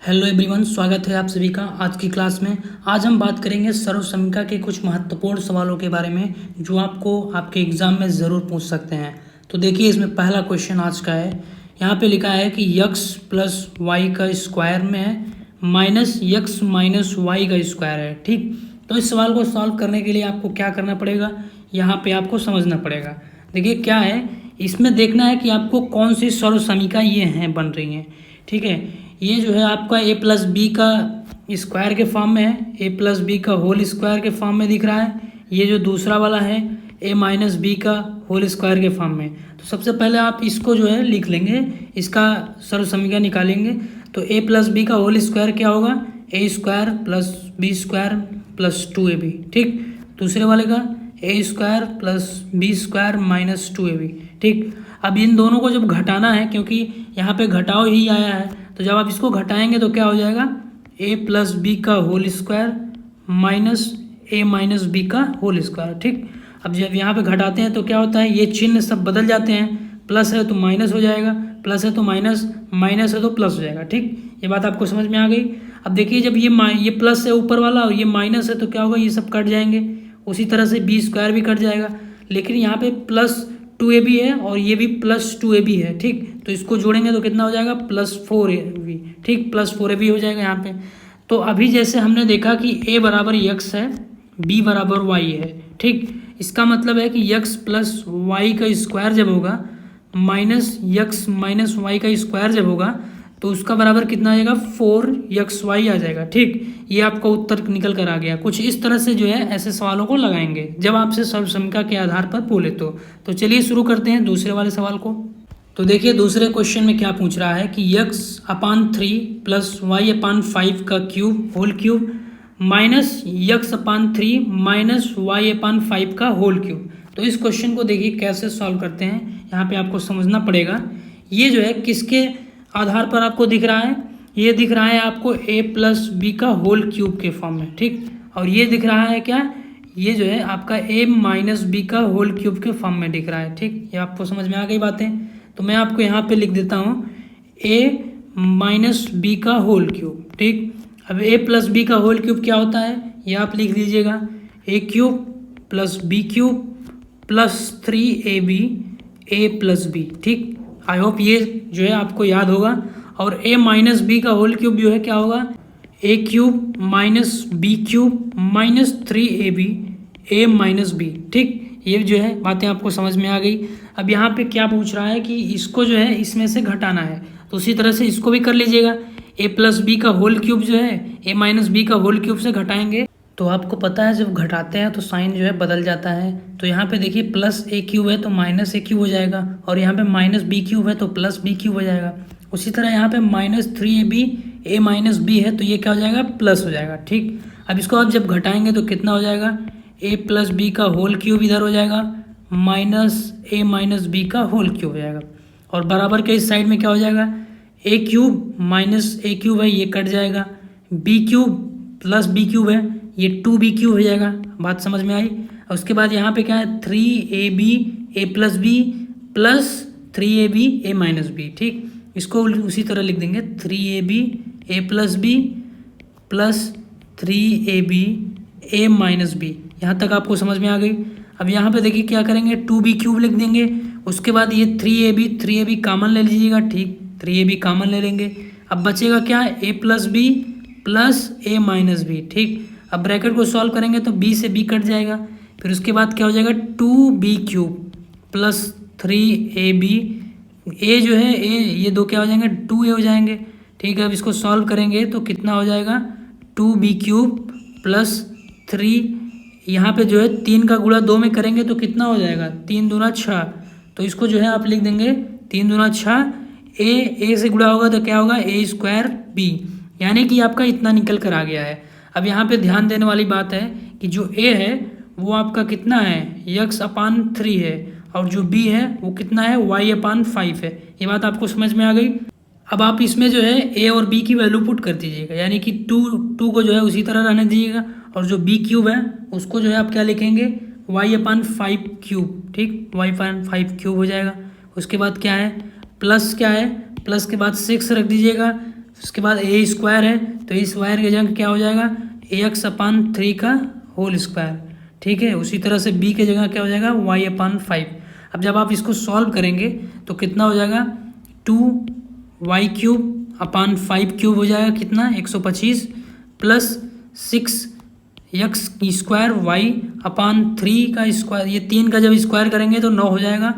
Hello everyone, स्वागत है आप सभी का आज की क्लास में। आज हम बात करेंगे सर्वसमीक्षा के कुछ महत्वपूर्ण सवालों के बारे में जो आपको आपके एग्जाम में ज़रूर पूछ सकते हैं। तो देखिए, इसमें पहला क्वेश्चन आज का है। यहाँ पे लिखा है कि यक्स प्लस वाई का स्क्वायर में है माइनस यक्स माइनस वाई का स्क्वायर है। ठीक, तो इस सवाल को सॉल्व करने के लिए आपको क्या करना पड़ेगा, यहाँ पे आपको समझना पड़ेगा। देखिए क्या है, इसमें देखना है कि आपको कौन सी सर्वसमीक्षा ये हैं बन रही हैं। ठीक है, ये जो है आपका ए प्लस बी का स्क्वायर के फॉर्म में है, ए प्लस बी का होल स्क्वायर के फॉर्म में दिख रहा है। ये जो दूसरा वाला है ए माइनस बी का होल स्क्वायर के फॉर्म में। तो सबसे पहले आप इसको जो है लिख लेंगे, इसका सर्वसमीक्षा निकालेंगे। तो ए प्लस बी का होल स्क्वायर क्या होगा, A square plus B square plus 2ab। ठीक, दूसरे वाले का A square plus B square minus 2ab। ठीक, अब इन दोनों को जब घटाना है, क्योंकि यहाँ पे घटाव ही आया है, तो जब आप इसको घटाएंगे तो क्या हो जाएगा, ए प्लस बी का होल स्क्वायर माइनस ए माइनस बी का होल स्क्वायर। ठीक, अब जब यहाँ पे घटाते हैं तो क्या होता है, ये चिन्ह सब बदल जाते हैं। प्लस है तो माइनस हो जाएगा, प्लस है तो माइनस, माइनस है तो प्लस हो जाएगा। ठीक, ये बात आपको समझ में आ गई। अब देखिए, जब ये प्लस है ऊपर वाला और ये माइनस है तो क्या होगा, ये सब कट जाएंगे। उसी तरह से बी स्क्वायर भी कट जाएगा, लेकिन यहाँ पे प्लस 2ab है और ये भी प्लस 2ab है। ठीक, तो इसको जोड़ेंगे तो कितना हो जाएगा, प्लस 4ab। ठीक, प्लस 4ab हो जाएगा यहाँ पे। तो अभी जैसे हमने देखा कि a बराबर यक्स है, b बराबर वाई है। ठीक, इसका मतलब है कि यक्स प्लस वाई का स्क्वायर जब होगा माइनस यक्स माइनस वाई का स्क्वायर जब होगा तो उसका बराबर कितना आ जाएगा, 4xy आ जाएगा। ठीक, ये आपका उत्तर निकल कर आ गया। कुछ इस तरह से जो है ऐसे सवालों को लगाएंगे जब आपसे सर्वसमीक्षा के आधार पर बोले तो चलिए शुरू करते हैं दूसरे वाले सवाल को। तो देखिए, दूसरे क्वेश्चन में क्या पूछ रहा है कि x/3 प्लस y/5 का cube whole cube minus x/3 minus y/5 का होल क्यूब। तो इस क्वेश्चन को देखिए कैसे सॉल्व करते हैं, यहाँ पे आपको समझना पड़ेगा। ये जो है किसके आधार पर आपको दिख रहा है, ये दिख रहा है आपको a प्लस बी का होल क्यूब के फॉर्म में। ठीक, और ये दिख रहा है क्या, ये जो है आपका a माइनस बी का होल क्यूब के फॉर्म में दिख रहा है। ठीक, ये आपको समझ में आ गई बातें। तो मैं आपको यहाँ पे लिख देता हूँ a माइनस बी का होल क्यूब। ठीक, अब a प्लस बी का होल क्यूब क्या होता है, ये आप लिख दीजिएगा, a cube plus B cube plus 3ab a plus B. ठीक, आई होप ये जो है आपको याद होगा। और a माइनस बी का होल क्यूब जो है क्या होगा, a cube minus B cube minus 3ab a minus B. ठीक, ये जो है बातें आपको समझ में आ गई। अब यहाँ पे क्या पूछ रहा है कि इसको जो है इसमें से घटाना है, तो उसी तरह से इसको भी कर लीजिएगा। a प्लस बी का होल क्यूब जो है a माइनस बी का होल क्यूब से घटाएंगे तो आपको पता है जब घटाते हैं तो साइन जो है बदल जाता है। तो यहाँ पे देखिए प्लस a क्यूब है तो माइनस a क्यूब हो जाएगा, और यहाँ पे माइनस बी क्यूब है तो प्लस बी क्यूब हो जाएगा। उसी तरह यहाँ पे minus 3ab a minus B है तो ये क्या हो जाएगा, प्लस हो जाएगा। ठीक, अब इसको आप जब घटाएंगे तो कितना हो जाएगा, a प्लस बी का होल क्यूब इधर हो जाएगा माइनस a माइनस बी का होल क्यूब हो जाएगा, और बराबर के इस साइड में क्या हो जाएगा, a cube minus a cube है ये कट जाएगा, b cube plus B cube है ये 2b क्यूब हो जाएगा। बात समझ में आई। और उसके बाद यहाँ पे क्या है, 3ab a plus B plus 3ab a minus B. ठीक, इसको उसी तरह लिख देंगे, 3ab a plus B plus 3ab a minus B. यहाँ तक आपको समझ में आ गई। अब यहाँ पे देखिए क्या करेंगे, 2b क्यूब लिख देंगे। उसके बाद ये 3ab कॉमन ले लीजिएगा। ठीक, 3ab कॉमन ले लेंगे। अब बचेगा क्या, a plus B plus a minus B. ठीक, अब ब्रैकेट को सॉल्व करेंगे तो b से b कट जाएगा। फिर उसके बाद क्या हो जाएगा, 2b cube plus 3ab a जो है a, ये दो क्या हो जाएंगे, 2a हो जाएंगे। ठीक है, अब इसको सॉल्व करेंगे तो कितना हो जाएगा, 2b क्यूब प्लस 3, यहाँ पे जो है 3 का गुणा 2 में करेंगे तो कितना हो जाएगा, 3 दूना 6। तो इसको जो है आप लिख देंगे 3 दूना 6, a से गुणा होगा तो क्या होगा, a स्क्वायर b, यानी कि आपका इतना निकल कर आ गया है। अब यहाँ पे ध्यान देने वाली बात है कि जो a है वो आपका कितना है, x/3 है, और जो b है वो कितना है, y/5 है। ये बात आपको समझ में आ गई। अब आप इसमें जो है a और b की वैल्यू पुट कर दीजिएगा, यानी कि 2 को जो है उसी तरह रहने दीजिएगा, और जो b क्यूब है उसको जो है आप क्या लिखेंगे, y/5 क्यूब। ठीक, y/5 क्यूब हो जाएगा। उसके बाद क्या है, प्लस क्या है, प्लस के बाद 6 रख दीजिएगा, उसके बाद ए स्क्वायर है तो ए स्क्वायर की जगह क्या हो जाएगा ax अपान 3 का होल स्क्वायर, ठीक है। उसी तरह से b की जगह क्या हो जाएगा y अपान 5। अब जब आप इसको सॉल्व करेंगे तो कितना हो जाएगा 2y क्यूब अपान 5 क्यूब हो जाएगा कितना 125 प्लस 6x स्क्वायर y अपान 3 का स्क्वायर, ये 3 का जब स्क्वायर करेंगे तो 9 हो जाएगा,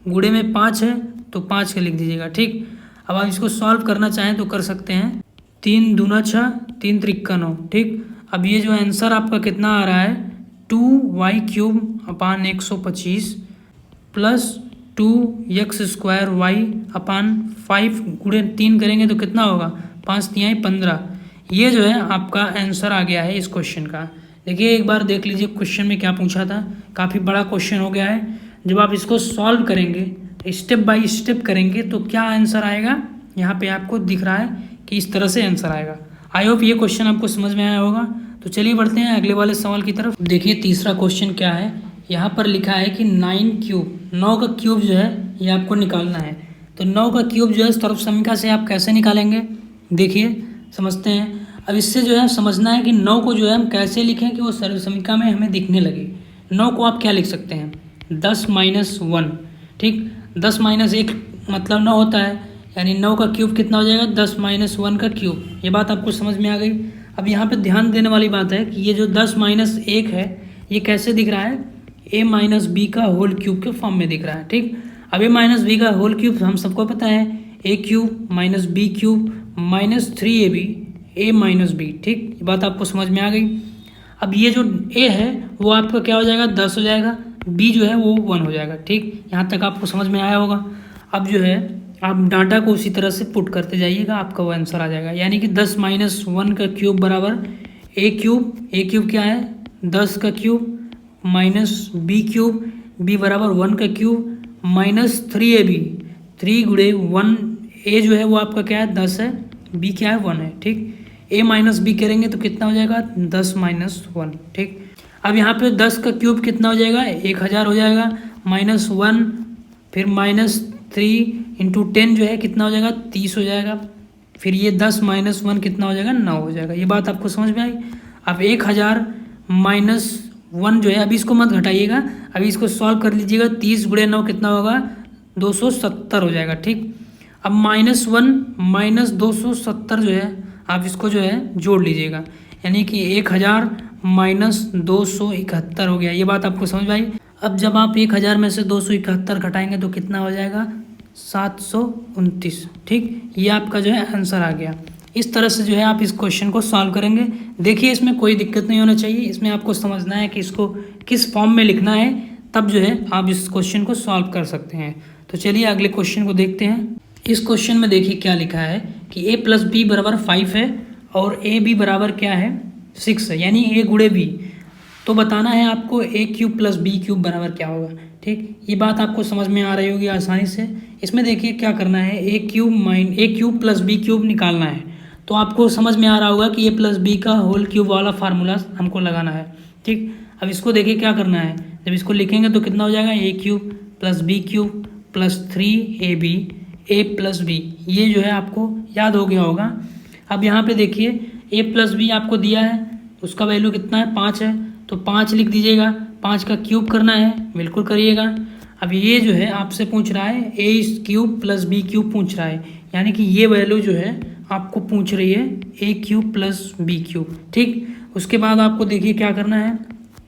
गुणे में 5 है तो 5 का लिख दीजिएगा, ठीक। अब आप इसको सॉल्व करना चाहें तो कर सकते हैं, 3 दूना 6 3 त्रिक्का 9, ठीक। अब ये जो आंसर आपका कितना आ रहा है 2y क्यूब अपान 125 प्लस 2x स्क्वायर y अपान 5 गुणे 3 करेंगे तो कितना होगा 5 तिहाई 15। ये जो है आपका आंसर आ गया है इस क्वेश्चन का। देखिए एक बार देख लीजिए क्वेश्चन में क्या पूछा था, काफ़ी बड़ा क्वेश्चन हो गया है। जब आप इसको सॉल्व करेंगे स्टेप बाय स्टेप करेंगे तो क्या आंसर आएगा, यहाँ पे आपको दिख रहा है कि इस तरह से आंसर आएगा। आई होप ये क्वेश्चन आपको समझ में आया होगा। तो चलिए बढ़ते हैं अगले वाले सवाल की तरफ। देखिए तीसरा क्वेश्चन क्या है, यहाँ पर लिखा है कि 9 क्यूब, 9 का क्यूब जो है ये आपको निकालना है। तो 9 का क्यूब जो है सर्वसमीका से आप कैसे निकालेंगे, देखिए समझते हैं। अब इससे जो है समझना है कि 9 को जो है हम कैसे लिखें कि वो सर्वसमीका में हमें दिखने लगे। 9 को आप क्या लिख सकते हैं 10 - 1, ठीक। 10 - 1 मतलब 9 होता है, यानी 9 का क्यूब कितना हो जाएगा 10 - 1 का क्यूब। ये बात आपको समझ में आ गई। अब यहाँ पे ध्यान देने वाली बात है कि ये जो 10 - 1 है ये कैसे दिख रहा है a - b का होल क्यूब के फॉर्म में दिख रहा है, ठीक। अब a - b का होल क्यूब हम सबको पता है a cube minus b cube minus 3ab a - b, ठीक। ये बात आपको समझ में आ गई। अब ये जो a है वो आपका क्या हो जाएगा 10 हो जाएगा, b जो है वो 1 हो जाएगा, ठीक। यहाँ तक आपको समझ में आया होगा। अब जो है आप डाटा को उसी तरह से पुट करते जाइएगा, आपका वो आंसर आ जाएगा। यानी कि 10 - 1 का क्यूब बराबर a क्यूब क्या है 10 का cube minus b cube, b बराबर 1 का क्यूब माइनस 3ab, 3 गुणे 1, a जो है वो आपका क्या है 10 है, b क्या है 1 है, ठीक। a माइनस b करेंगे तो कितना हो जाएगा 10 - 1, ठीक। अब यहाँ पे 10 का क्यूब कितना हो जाएगा 1000 हो जाएगा, माइनस 1 फिर माइनस 3 इंटू 10 जो है कितना हो जाएगा 30 हो जाएगा, फिर ये 10 - 1 कितना हो जाएगा 9 हो जाएगा। ये बात आपको समझ में आई। अब 1000 माइनस 1 जो है अभी इसको मत घटाइएगा, अभी इसको सॉल्व कर लीजिएगा, 30 गुणे 9 कितना होगा 270 हो जाएगा, ठीक। अब -1 माइनस 270 जो है आप इसको जो है जोड़ लीजिएगा, यानी कि 1000 माइनस 271 हो गया। ये बात आपको समझ में आई। अब जब आप 1000 में से 271 घटाएंगे तो कितना हो जाएगा 729, ठीक। ये आपका जो है आंसर आ गया। इस तरह से जो है आप इस क्वेश्चन को सॉल्व करेंगे। देखिए इसमें कोई दिक्कत नहीं होना चाहिए, इसमें आपको समझना है कि इसको किस फॉर्म में लिखना है, तब जो है आप इस क्वेश्चन को सॉल्व कर सकते हैं। तो चलिए अगले क्वेश्चन को देखते हैं। इस क्वेश्चन में देखिए क्या लिखा है कि a + b बराबर 5 है और a b बराबर क्या है 6 है, यानी a गुणे b। तो बताना है आपको a cube plus b cube बराबर क्या होगा, ठीक। ये बात आपको समझ में आ रही होगी आसानी से। इसमें देखिए क्या करना है a cube plus b cube निकालना है। तो आपको समझ में आ रहा होगा कि a प्लस b का होल क्यूब वाला फार्मूला हमको लगाना है, ठीक। अब इसको देखिए क्या करना है, जब इसको लिखेंगे तो कितना हो जाएगा a cube plus b cube plus 3ab a plus b। ये जो है आपको याद हो गया होगा। अब यहाँ पे देखिए a प्लस b आपको दिया है, उसका वैल्यू कितना है 5 है, तो 5 लिख दीजिएगा। 5 का क्यूब करना है, बिल्कुल करिएगा। अब ये जो है आपसे पूछ रहा है a cube plus b cube पूछ रहा है, यानी कि ये वैल्यू जो है आपको पूछ रही है a cube plus b cube, ठीक। उसके बाद आपको देखिए क्या करना है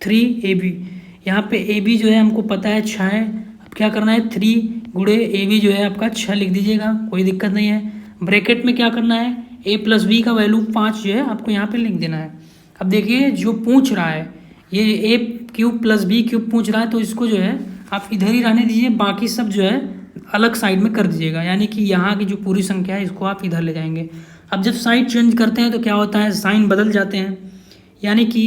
3ab। यहाँ पे ab जो है हमको पता है 6 है। अब क्या करना है 3 गुणे ab जो है आपका 6 लिख दीजिएगा, कोई दिक्कत नहीं है। ब्रैकेट में क्या करना है a प्लस b का वैल्यू 5 जो है आपको यहाँ पे लिख देना है। अब देखिए जो पूछ रहा है ये a cube plus b cube पूछ रहा है, तो इसको जो है आप इधर ही रहने दीजिए, बाकी सब जो है अलग साइड में कर दीजिएगा, यानी कि यहाँ की जो पूरी संख्या है इसको आप इधर ले जाएंगे। अब जब साइड चेंज करते हैं तो क्या होता है साइन बदल जाते हैं, यानी कि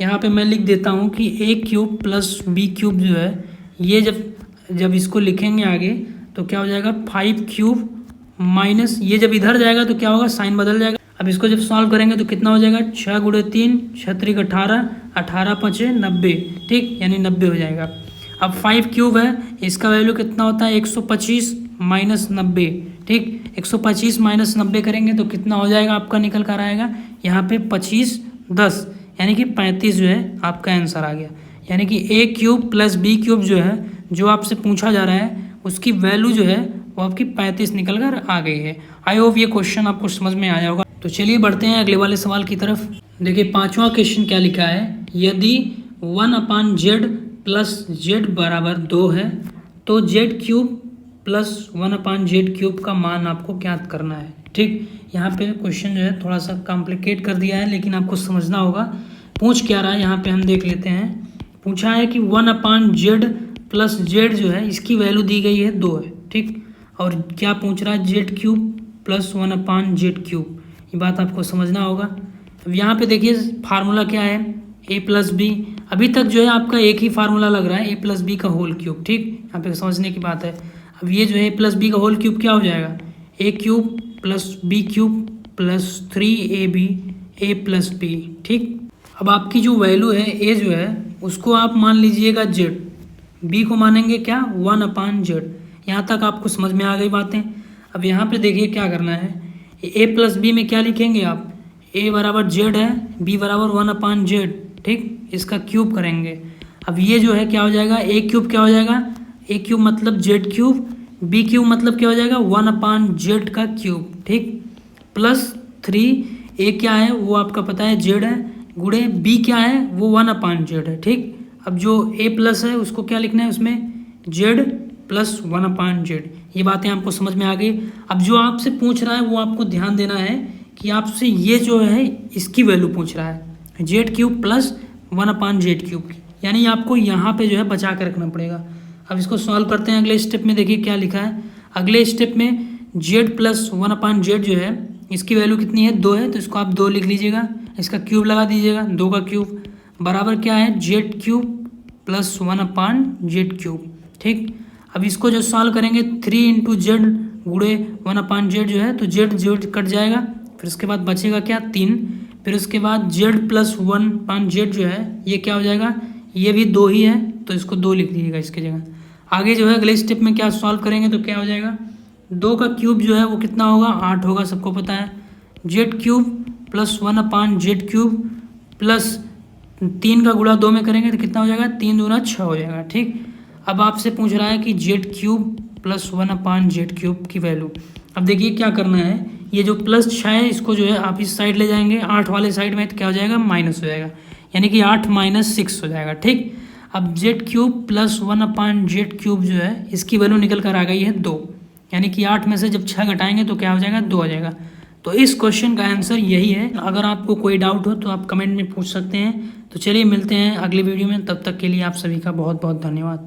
यहाँ पे मैं लिख देता हूँ कि a cube plus b cube जो है ये जब इसको लिखेंगे आगे तो क्या हो जाएगा 5 क्यूब माइनस, ये जब इधर जाएगा तो क्या होगा साइन बदल जाएगा। अब इसको जब सॉल्व करेंगे तो कितना हो जाएगा 6 गुणे 3 6 3 18 18 5 90, ठीक, यानी 90 हो जाएगा। अब 5 क्यूब है, इसका वैल्यू कितना होता है 125 माइनस 90, ठीक। 125 माइनस 90 करेंगे तो कितना हो जाएगा आपका निकल कर आएगा यहाँ पे 25 10 यानी कि 35 जो है आपका आंसर आ गया। यानी कि ए क्यूब प्लस बी क्यूब जो है जो आपसे पूछा जा रहा है उसकी वैल्यू जो है वो आपकी 35 निकल कर आ गई है। आई होप ये क्वेश्चन आपको समझ में आया होगा। तो चलिए बढ़ते हैं अगले वाले सवाल की तरफ। देखिए 5वां क्वेश्चन क्या लिखा है, यदि 1/z प्लस जेड बराबर 2 है तो Z cube plus 1/z cube का मान आपको ज्ञात करना है। ठीक, यहाँ पे क्वेश्चन जो है थोड़ा सा कॉम्प्लिकेट कर दिया है लेकिन आपको समझना होगा पूछ क्या रहा है। यहाँ पे हम देख लेते हैं। पूछा है कि 1/z प्लस जेड जो है इसकी वैल्यू दी गई है 2 है। ठीक, और क्या पूछ रहा है Z cube plus 1/z cube, ये बात आपको समझना होगा। अब यहाँ पे देखिए फार्मूला क्या है, a प्लस बी। अभी तक जो है आपका एक ही फार्मूला लग रहा है, a प्लस बी का होल क्यूब। ठीक, यहाँ पे समझने की बात है। अब ये जो है a प्लस बी का होल क्यूब क्या हो जाएगा, a cube plus B cube plus 3ab a plus B. ठीक, अब आपकी जो वैल्यू है a जो है उसको आप मान लीजिएगा z, b को मानेंगे क्या 1/z। यहाँ तक आपको समझ में आ गई बातें। अब यहाँ पे देखिए क्या करना है, a प्लस बी में क्या लिखेंगे आप, a बराबर z है, b बराबर 1/z। ठीक, इसका क्यूब करेंगे। अब ये जो है क्या हो जाएगा, a क्यूब क्या हो जाएगा, a क्यूब मतलब z क्यूब, b क्यूब मतलब क्या हो जाएगा 1/z का क्यूब। ठीक, प्लस 3a क्या है वो आपका पता है z है, गुणे b क्या है वो 1/z है। ठीक, अब जो a प्लस है उसको क्या लिखना है, उसमें z प्लस 1/z। ये बातें आपको समझ में आ गई। अब जो आपसे पूछ रहा है वो आपको ध्यान देना है कि आपसे ये जो है इसकी वैल्यू पूछ रहा है Z cube plus 1/z cube की, यानी आपको यहाँ पे जो है बचा के रखना पड़ेगा। अब इसको सॉल्व करते हैं अगले स्टेप में। देखिए क्या लिखा है, अगले स्टेप में z प्लस 1/z जो है इसकी वैल्यू कितनी है 2 है, तो इसको आप 2 लिख लीजिएगा, इसका क्यूब लगा दीजिएगा, 2 का क्यूब बराबर क्या है z cube plus 1/z cube. ठीक, अब इसको जो सॉल्व करेंगे 3 × z गुणे 1/z जो है तो z कट जाएगा, फिर उसके बाद बचेगा क्या 3, फिर उसके बाद z प्लस 1/z जो है ये क्या हो जाएगा, ये भी 2 ही है तो इसको 2 लिख लीजिएगा इसकी जगह। आगे जो है अगले स्टेप में क्या सॉल्व करेंगे तो क्या हो जाएगा, 2 का क्यूब जो है वो कितना होगा 8 होगा, सबको पता है। z cube plus 1/z cube plus 3 का गुणा 2 में करेंगे तो कितना हो जाएगा 3 दूना 6 हो जाएगा। ठीक, अब आपसे पूछ रहा है कि z cube plus 1/z cube की वैल्यू। अब देखिए क्या करना है, ये जो प्लस 6 है इसको जो है आप इस साइड ले जाएंगे 8 वाले साइड में, तो क्या हो जाएगा माइनस हो जाएगा, यानी कि 8 - 6 हो जाएगा। ठीक, अब z cube plus 1/z cube जो है इसकी वैल्यू निकल कर आ गई है 2, यानी कि 8 में से जब 6 घटाएंगे तो क्या हो जाएगा 2 आ जाएगा। तो इस क्वेश्चन का आंसर यही है। अगर आपको कोई डाउट हो तो आप कमेंट में पूछ सकते हैं। तो चलिए मिलते हैं अगली वीडियो में, तब तक के लिए आप सभी का बहुत बहुत धन्यवाद।